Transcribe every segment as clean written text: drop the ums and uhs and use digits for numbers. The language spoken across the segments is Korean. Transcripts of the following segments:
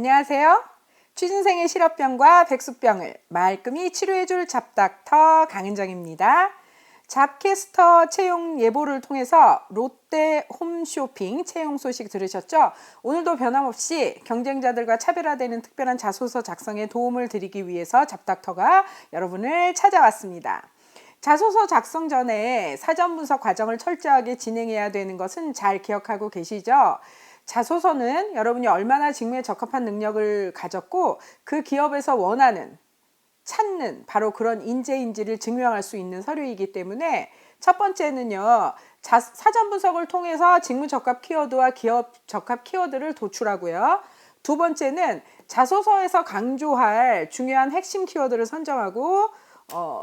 안녕하세요. 취준생의 실업병과 백수병을 말끔히 치료해줄 잡닥터 강은정입니다. 잡캐스터 채용 예보를 통해서 롯데 홈쇼핑 채용 소식 들으셨죠? 오늘도 변함없이 경쟁자들과 차별화되는 특별한 자소서 작성에 도움을 드리기 위해서 잡닥터가 여러분을 찾아왔습니다. 자소서 작성 전에 사전 분석 과정을 철저하게 진행해야 되는 것은 잘 기억하고 계시죠? 자소서는 여러분이 얼마나 직무에 적합한 능력을 가졌고 그 기업에서 원하는, 찾는 바로 그런 인재인지를 증명할 수 있는 서류이기 때문에 첫 번째는요. 사전 분석을 통해서 직무 적합 키워드와 기업 적합 키워드를 도출하고요. 두 번째는 자소서에서 강조할 중요한 핵심 키워드를 선정하고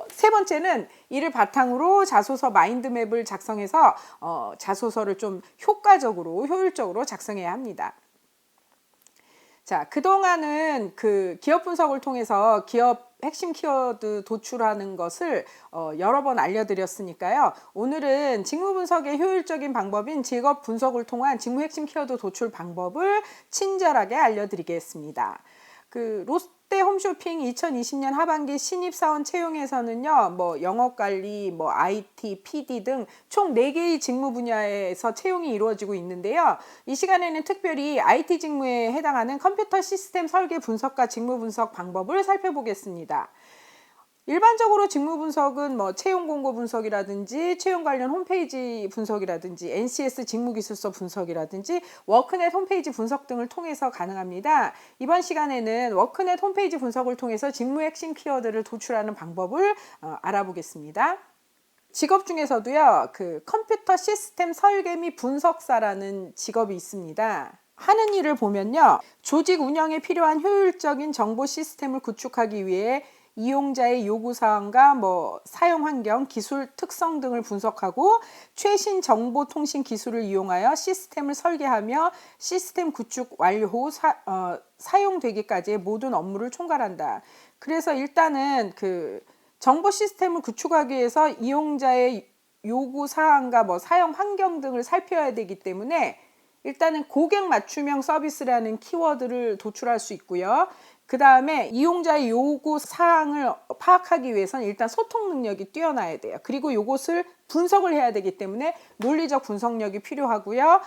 세 번째는 이를 바탕으로 자소서 마인드맵을 작성해서 자소서를 좀 효율적으로 작성해야 합니다. 자, 그동안은 그 기업 분석을 통해서 기업 핵심 키워드 도출하는 것을 여러 번 알려드렸으니까요. 오늘은 직무 분석의 효율적인 방법인 직업 분석을 통한 직무 핵심 키워드 도출 방법을 친절하게 알려드리겠습니다. 그 롯데 홈쇼핑 2020년 하반기 신입사원 채용에서는요, 영업관리, IT, PD 등 총 4개의 직무 분야에서 채용이 이루어지고 있는데요. 이 시간에는 특별히 IT 직무에 해당하는 컴퓨터 시스템 설계 분석과 직무 분석 방법을 살펴보겠습니다. 일반적으로 직무 분석은 채용 공고 분석이라든지 채용 관련 홈페이지 분석이라든지 NCS 직무기술서 분석이라든지 워크넷 홈페이지 분석 등을 통해서 가능합니다. 이번 시간에는 워크넷 홈페이지 분석을 통해서 직무 핵심 키워드를 도출하는 방법을 알아보겠습니다. 직업 중에서도요, 그 컴퓨터 시스템 설계 및 분석사라는 직업이 있습니다. 하는 일을 보면요, 조직 운영에 필요한 효율적인 정보 시스템을 구축하기 위해 이용자의 요구사항과 사용 환경, 기술 특성 등을 분석하고 최신 정보통신 기술을 이용하여 시스템을 설계하며 시스템 구축 완료 후 사용되기까지의 모든 업무를 총괄한다. 그래서 일단은 그 정보 시스템을 구축하기 위해서 이용자의 요구사항과 사용 환경 등을 살펴야 되기 때문에 일단은 고객 맞춤형 서비스라는 키워드를 도출할 수 있고요. 그 다음에 이용자의 요구 사항을 파악하기 위해서는 일단 소통 능력이 뛰어나야 돼요. 그리고 이것을 분석을 해야 되기 때문에 논리적 분석력이 필요하고요.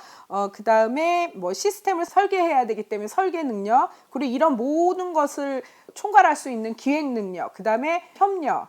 그 다음에 시스템을 설계해야 되기 때문에 설계 능력, 그리고 이런 모든 것을 총괄할 수 있는 기획 능력, 그 다음에 협력,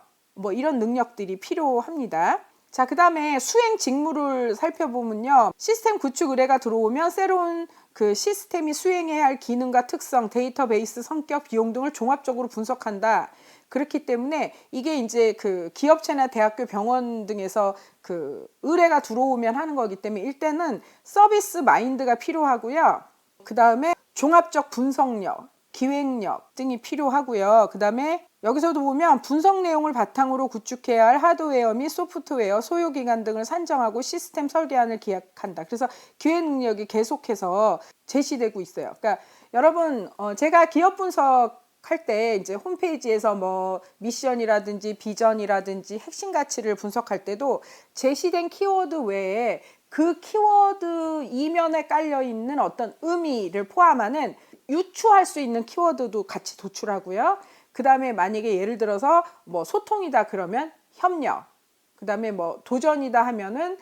이런 능력들이 필요합니다. 자, 그 다음에 수행 직무를 살펴보면요. 시스템 구축 의뢰가 들어오면 새로운 그 시스템이 수행해야 할 기능과 특성, 데이터베이스 성격, 비용 등을 종합적으로 분석한다. 그렇기 때문에 이게 이제 그 기업체나 대학교, 병원 등에서 그 의뢰가 들어오면 하는 거기 때문에 일단은 서비스 마인드가 필요하고요. 그 다음에 종합적 분석력, 기획력 등이 필요하고요. 그 다음에 여기서도 보면 분석 내용을 바탕으로 구축해야 할 하드웨어 및 소프트웨어, 소요기간 등을 산정하고 시스템 설계안을 기획한다. 그래서 기획 능력이 계속해서 제시되고 있어요. 그러니까 여러분, 제가 기업 분석할 때 이제 홈페이지에서 미션이라든지 비전이라든지 핵심 가치를 분석할 때도 제시된 키워드 외에 그 키워드 이면에 깔려 있는 어떤 의미를 포함하는 유추할 수 있는 키워드도 같이 도출하고요. 그 다음에 만약에 예를 들어서 소통이다 그러면 협력, 그 다음에 도전이다 하면은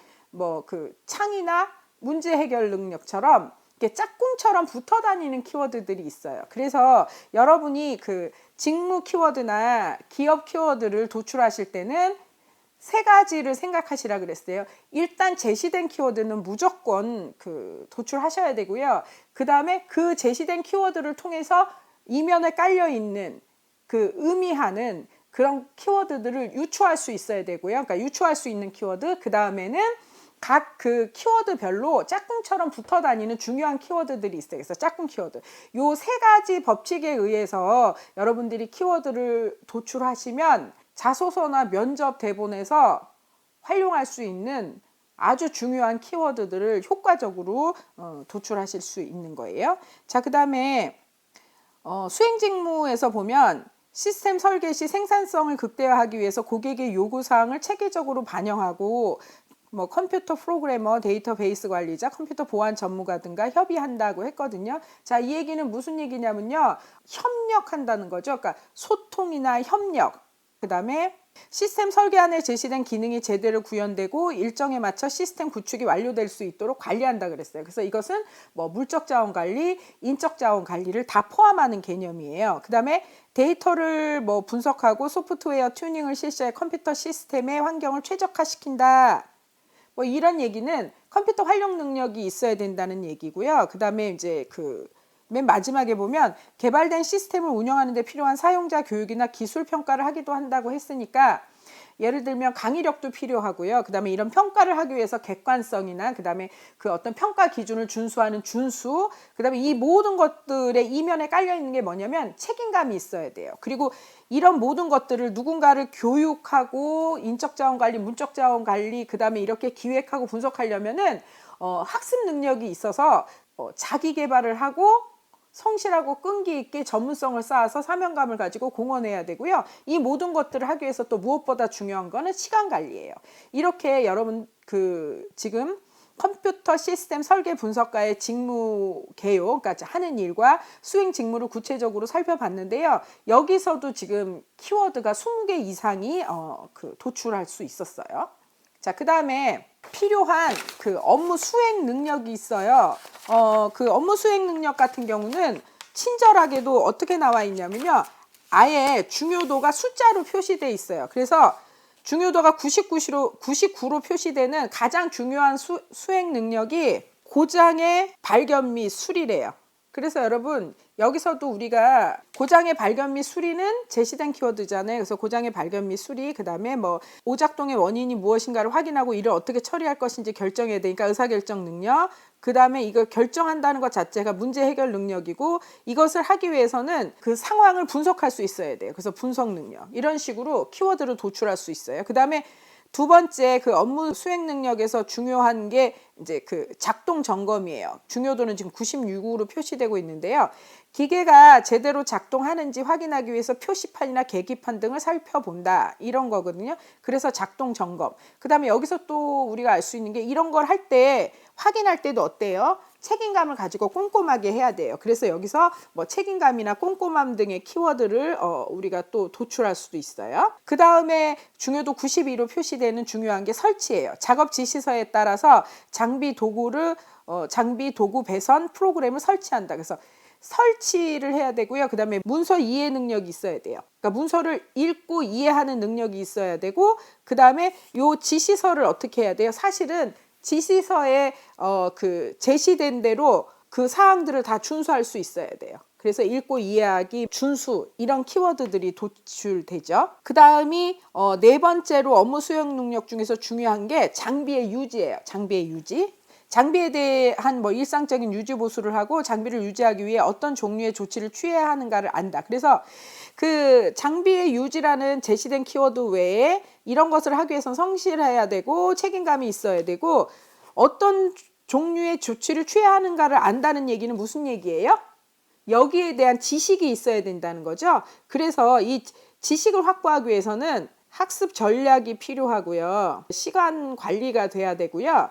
그 창의나 문제 해결 능력처럼 이렇게 짝꿍처럼 붙어 다니는 키워드들이 있어요. 그래서 여러분이 그 직무 키워드나 기업 키워드를 도출하실 때는 세 가지를 생각하시라 그랬어요. 일단 제시된 키워드는 무조건 그 도출하셔야 되고요. 그 다음에 그 제시된 키워드를 통해서 이면에 깔려 있는 그 의미하는 그런 키워드들을 유추할 수 있어야 되고요. 그러니까 유추할 수 있는 키워드, 그 다음에는 각 그 키워드별로 짝꿍처럼 붙어 다니는 중요한 키워드들이 있어요. 그래서 짝꿍 키워드. 요 세 가지 법칙에 의해서 여러분들이 키워드를 도출하시면 자소서나 면접 대본에서 활용할 수 있는 아주 중요한 키워드들을 효과적으로 도출하실 수 있는 거예요. 자, 그 다음에 수행 직무에서 보면 시스템 설계 시 생산성을 극대화하기 위해서 고객의 요구사항을 체계적으로 반영하고 뭐 컴퓨터 프로그래머, 데이터베이스 관리자, 컴퓨터 보안 전문가 등과 협의한다고 했거든요. 자, 이 얘기는 무슨 얘기냐면요. 협력한다는 거죠. 그러니까 소통이나 협력. 그다음에 시스템 설계안에 제시된 기능이 제대로 구현되고 일정에 맞춰 시스템 구축이 완료될 수 있도록 관리한다 그랬어요. 그래서 이것은 뭐 물적 자원 관리, 인적 자원 관리를 다 포함하는 개념이에요. 그다음에 데이터를 뭐 분석하고 소프트웨어 튜닝을 실시해 컴퓨터 시스템의 환경을 최적화시킨다. 뭐 이런 얘기는 컴퓨터 활용 능력이 있어야 된다는 얘기고요. 그다음에 이제 맨 마지막에 보면 개발된 시스템을 운영하는 데 필요한 사용자 교육이나 기술 평가를 하기도 한다고 했으니까 예를 들면 강의력도 필요하고요. 그다음에 이런 평가를 하기 위해서 객관성이나 그다음에 그 어떤 평가 기준을 준수하는 준수, 그다음에 이 모든 것들의 이면에 깔려 있는 게 뭐냐면 책임감이 있어야 돼요. 그리고 이런 모든 것들을 누군가를 교육하고 인적 자원 관리, 문적 자원 관리, 그다음에 이렇게 기획하고 분석하려면은 학습 능력이 있어서 자기 개발을 하고 성실하고 끈기 있게 전문성을 쌓아서 사명감을 가지고 공헌해야 되고요. 이 모든 것들을 하기 위해서 또 무엇보다 중요한 거는 시간 관리예요. 이렇게 여러분 지금 컴퓨터 시스템 설계 분석가의 직무 개요, 그러니까 하는 일과 수행 직무를 구체적으로 살펴봤는데요. 여기서도 지금 키워드가 20개 이상이 도출할 수 있었어요. 자, 그 다음에 필요한 업무 수행 능력이 있어요. 그 업무 수행 능력 같은 경우는 친절하게도 어떻게 나와 있냐면요. 아예 중요도가 숫자로 표시되어 있어요. 그래서 중요도가 99로 표시되는 가장 중요한 수행 능력이 고장의 발견 및 수리래요. 그래서 여러분 여기서도 우리가 고장의 발견 및 수리는 제시된 키워드잖아요. 그래서 고장의 발견 및 수리, 그 다음에 뭐 오작동의 원인이 무엇인가를 확인하고 이를 어떻게 처리할 것인지 결정해야 되니까 의사결정 능력, 그 다음에 이걸 결정한다는 것 자체가 문제 해결 능력이고 이것을 하기 위해서는 그 상황을 분석할 수 있어야 돼요. 그래서 분석 능력, 이런 식으로 키워드를 도출할 수 있어요. 그 다음에 두 번째 업무 수행 능력에서 중요한 게 이제 작동 점검이에요. 중요도는 지금 96으로 표시되고 있는데요. 기계가 제대로 작동하는지 확인하기 위해서 표시판이나 계기판 등을 살펴본다. 이런 거거든요. 그래서 작동 점검. 그 다음에 여기서 또 우리가 알 수 있는 게 이런 걸 할 때 확인할 때도 어때요? 책임감을 가지고 꼼꼼하게 해야 돼요. 그래서 여기서 뭐 책임감이나 꼼꼼함 등의 키워드를 우리가 또 도출할 수도 있어요. 그 다음에 중요도 92로 표시되는 중요한 게 설치예요. 작업 지시서에 따라서 장비 도구 배선 프로그램을 설치한다. 그래서 설치를 해야 되고요. 그 다음에 문서 이해 능력이 있어야 돼요. 그러니까 문서를 읽고 이해하는 능력이 있어야 되고, 그 다음에 요 지시서를 어떻게 해야 돼요? 사실은 지시서에 제시된 대로 그 사항들을 다 준수할 수 있어야 돼요. 그래서 읽고 이해하기, 준수, 이런 키워드들이 도출되죠. 그 다음이 네 번째로 업무 수행 능력 중에서 중요한 게 장비의 유지예요. 장비의 유지. 장비에 대한 뭐 일상적인 유지 보수를 하고 장비를 유지하기 위해 어떤 종류의 조치를 취해야 하는가를 안다. 그래서 장비의 유지라는 제시된 키워드 외에 이런 것을 하기 위해서는 성실해야 되고 책임감이 있어야 되고 어떤 종류의 조치를 취해야 하는가를 안다는 얘기는 무슨 얘기예요? 여기에 대한 지식이 있어야 된다는 거죠. 그래서 이 지식을 확보하기 위해서는 학습 전략이 필요하고요. 시간 관리가 돼야 되고요.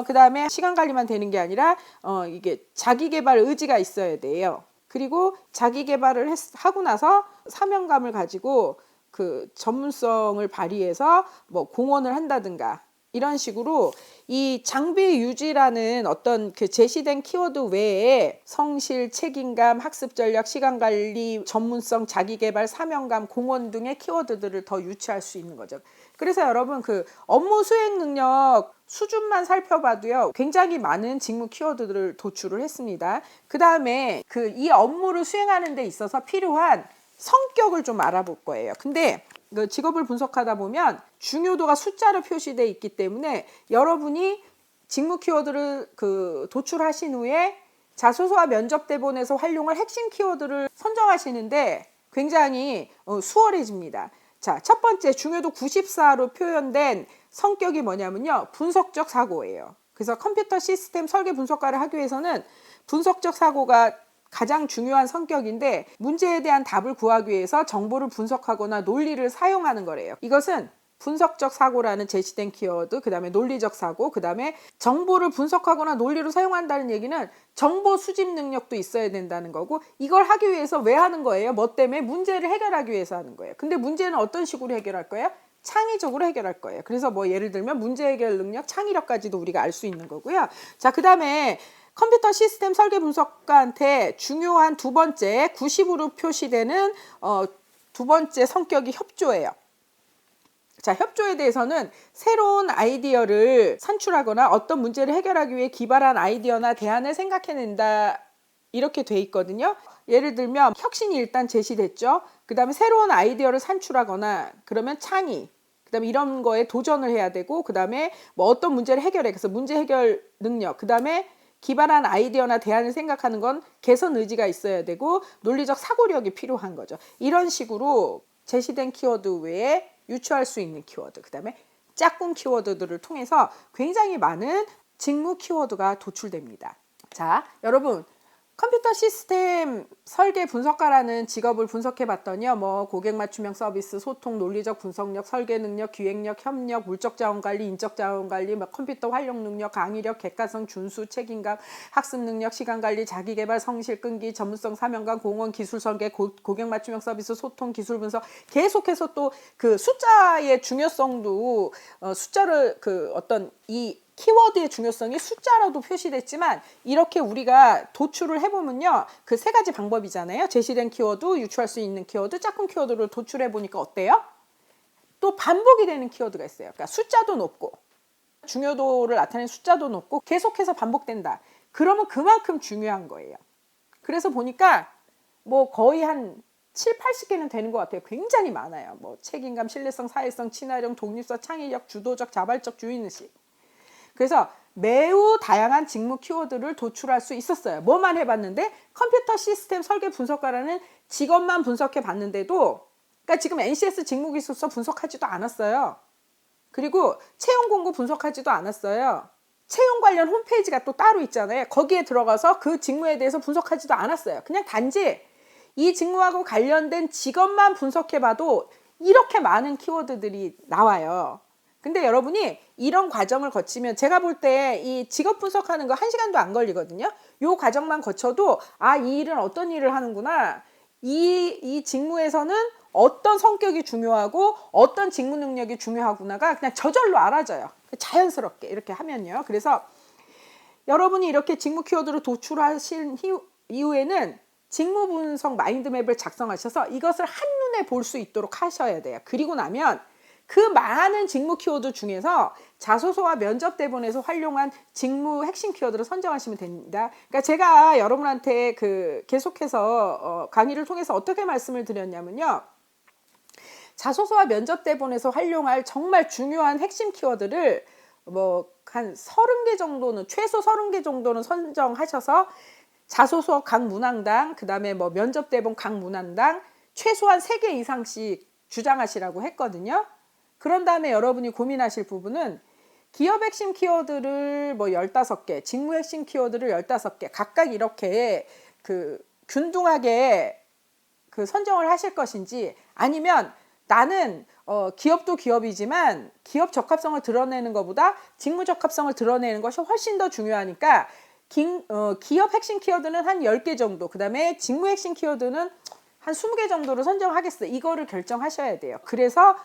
그 다음에 시간 관리만 되는 게 아니라 이게 자기 개발 의지가 있어야 돼요. 그리고 자기 개발을 하고 나서 사명감을 가지고 전문성을 발휘해서 뭐 공헌을 한다든가 이런 식으로 이 장비 유지라는 어떤 제시된 키워드 외에 성실, 책임감, 학습 전략, 시간 관리, 전문성, 자기 개발, 사명감, 공헌 등의 키워드들을 더 유치할 수 있는 거죠. 그래서 여러분 업무 수행 능력 수준만 살펴봐도요, 굉장히 많은 직무 키워드들을 도출을 했습니다. 그 다음에 이 업무를 수행하는 데 있어서 필요한 성격을 좀 알아볼 거예요. 근데 직업을 분석하다 보면 중요도가 숫자로 표시되어 있기 때문에 여러분이 직무 키워드를 도출하신 후에 자소서와 면접 대본에서 활용할 핵심 키워드를 선정하시는데 굉장히 수월해집니다. 자, 첫 번째 중요도 94로 표현된 성격이 뭐냐면요, 분석적 사고예요. 그래서 컴퓨터 시스템 설계 분석가를 하기 위해서는 분석적 사고가 가장 중요한 성격인데 문제에 대한 답을 구하기 위해서 정보를 분석하거나 논리를 사용하는 거래요. 이것은 분석적 사고라는 제시된 키워드, 그 다음에 논리적 사고, 그 다음에 정보를 분석하거나 논리로 사용한다는 얘기는 정보 수집 능력도 있어야 된다는 거고, 이걸 하기 위해서 왜 하는 거예요? 뭐 때문에? 문제를 해결하기 위해서 하는 거예요. 근데 문제는 어떤 식으로 해결할 거예요? 창의적으로 해결할 거예요. 그래서 뭐 예를 들면 문제 해결 능력, 창의력까지도 우리가 알 수 있는 거고요. 자, 그 다음에 컴퓨터 시스템 설계 분석가한테 중요한 두 번째 90으로 표시되는 두 번째 성격이 협조예요. 자, 협조에 대해서는 새로운 아이디어를 산출하거나 어떤 문제를 해결하기 위해 기발한 아이디어나 대안을 생각해낸다, 이렇게 돼 있거든요. 예를 들면 혁신이 일단 제시됐죠. 그 다음에 새로운 아이디어를 산출하거나, 그러면 창의, 그 다음에 이런 거에 도전을 해야 되고, 그 다음에 뭐 어떤 문제를 해결해, 그래서 문제 해결 능력, 그 다음에 기발한 아이디어나 대안을 생각하는 건 개선 의지가 있어야 되고, 논리적 사고력이 필요한 거죠. 이런 식으로 제시된 키워드 외에 유추할 수 있는 키워드, 그 다음에 짝꿍 키워드들을 통해서 굉장히 많은 직무 키워드가 도출됩니다. 자, 여러분, 컴퓨터 시스템 설계 분석가라는 직업을 분석해 봤더니요, 뭐 고객 맞춤형 서비스, 소통, 논리적 분석력, 설계 능력, 기획력, 협력, 물적 자원 관리, 인적 자원 관리, 뭐 컴퓨터 활용 능력, 강의력, 객관성, 준수, 책임감, 학습 능력, 시간 관리, 자기 개발, 성실, 끈기, 전문성, 사명감, 공헌, 기술 설계, 고객 맞춤형 서비스, 소통, 기술 분석, 계속해서 또 그 숫자의 중요성도 숫자를 어떤 이 키워드의 중요성이 숫자로도 표시됐지만, 이렇게 우리가 도출을 해보면요, 그 세 가지 방법이잖아요. 제시된 키워드, 유추할 수 있는 키워드, 짝꿍 키워드를 도출해 보니까 어때요? 또 반복이 되는 키워드가 있어요. 그러니까 숫자도 높고, 중요도를 나타내는 숫자도 높고, 계속해서 반복된다. 그러면 그만큼 중요한 거예요. 그래서 보니까 뭐 거의 한 7, 80개는 되는 것 같아요. 굉장히 많아요. 뭐 책임감, 신뢰성, 사회성, 친화력, 독립성, 창의력, 주도적, 자발적, 주인의식. 그래서 매우 다양한 직무 키워드를 도출할 수 있었어요. 뭐만 해봤는데, 컴퓨터 시스템 설계 분석가라는 직업만 분석해 봤는데도, 그러니까 지금 NCS 직무기술서 분석하지도 않았어요. 그리고 채용 공고 분석하지도 않았어요. 채용 관련 홈페이지가 또 따로 있잖아요. 거기에 들어가서 그 직무에 대해서 분석하지도 않았어요. 그냥 단지 이 직무하고 관련된 직업만 분석해 봐도 이렇게 많은 키워드들이 나와요. 근데 여러분이 이런 과정을 거치면, 제가 볼 때 이 직업 분석하는 거 1시간도 안 걸리거든요. 요 과정만 거쳐도, 아, 이 일은 어떤 일을 하는구나, 이 직무에서는 어떤 성격이 중요하고 어떤 직무 능력이 중요하구나가 그냥 저절로 알아져요. 자연스럽게 이렇게 하면요. 그래서 여러분이 이렇게 직무 키워드를 도출하신 이후에는 직무 분석 마인드맵을 작성하셔서 이것을 한눈에 볼 수 있도록 하셔야 돼요. 그리고 나면 그 많은 직무 키워드 중에서 자소서와 면접 대본에서 활용한 직무 핵심 키워드를 선정하시면 됩니다. 그러니까 제가 여러분한테 계속해서 강의를 통해서 어떻게 말씀을 드렸냐면요, 자소서와 면접 대본에서 활용할 정말 중요한 핵심 키워드를 뭐 한 30개 정도는, 최소 30개 정도는 선정하셔서 자소서 각 문항당, 그 다음에 뭐 면접 대본 각 문항당 최소한 3개 이상씩 주장하시라고 했거든요. 그런 다음에 여러분이 고민하실 부분은 기업 핵심 키워드를 뭐 15개, 직무 핵심 키워드를 15개 각각 이렇게 균등하게 선정을 하실 것인지, 아니면 나는 기업도 기업이지만 기업 적합성을 드러내는 것보다 직무 적합성을 드러내는 것이 훨씬 더 중요하니까 기업 핵심 키워드는 한 10개 정도, 그 다음에 직무 핵심 키워드는 한 20개 정도로 선정하겠어요. 이거를 결정하셔야 돼요. 그래서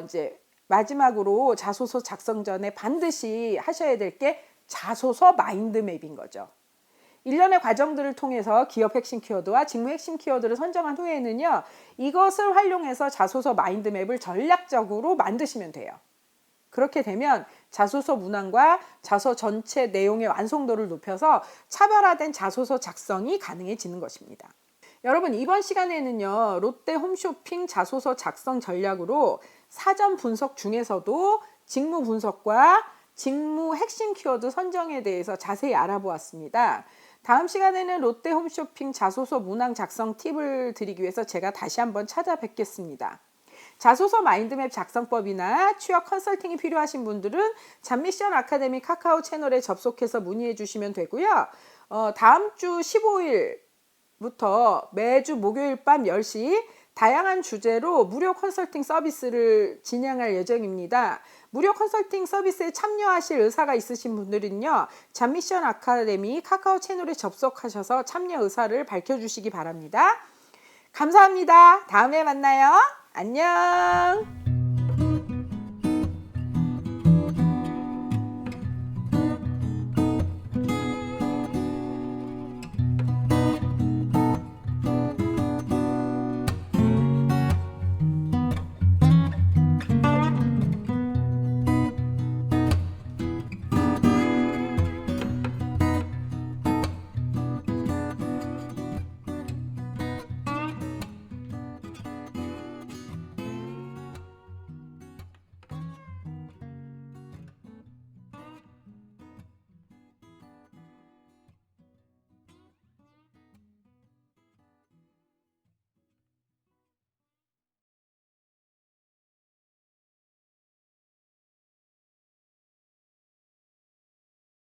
이제 마지막으로 자소서 작성 전에 반드시 하셔야 될 게 자소서 마인드맵인 거죠. 일련의 과정들을 통해서 기업 핵심 키워드와 직무 핵심 키워드를 선정한 후에는요, 이것을 활용해서 자소서 마인드맵을 전략적으로 만드시면 돼요. 그렇게 되면 자소서 문항과 자소서 전체 내용의 완성도를 높여서 차별화된 자소서 작성이 가능해지는 것입니다. 여러분, 이번 시간에는요, 롯데 홈쇼핑 자소서 작성 전략으로 사전 분석 중에서도 직무 분석과 직무 핵심 키워드 선정에 대해서 자세히 알아보았습니다. 다음 시간에는 롯데 홈쇼핑 자소서 문항 작성 팁을 드리기 위해서 제가 다시 한번 찾아뵙겠습니다. 자소서 마인드맵 작성법이나 취업 컨설팅이 필요하신 분들은 잡미션 아카데미 카카오 채널에 접속해서 문의해 주시면 되고요. 다음 주 15일부터 매주 목요일 밤 10시 다양한 주제로 무료 컨설팅 서비스를 진행할 예정입니다. 무료 컨설팅 서비스에 참여하실 의사가 있으신 분들은요, 잡미션 아카데미 카카오 채널에 접속하셔서 참여 의사를 밝혀주시기 바랍니다. 감사합니다. 다음에 만나요. 안녕.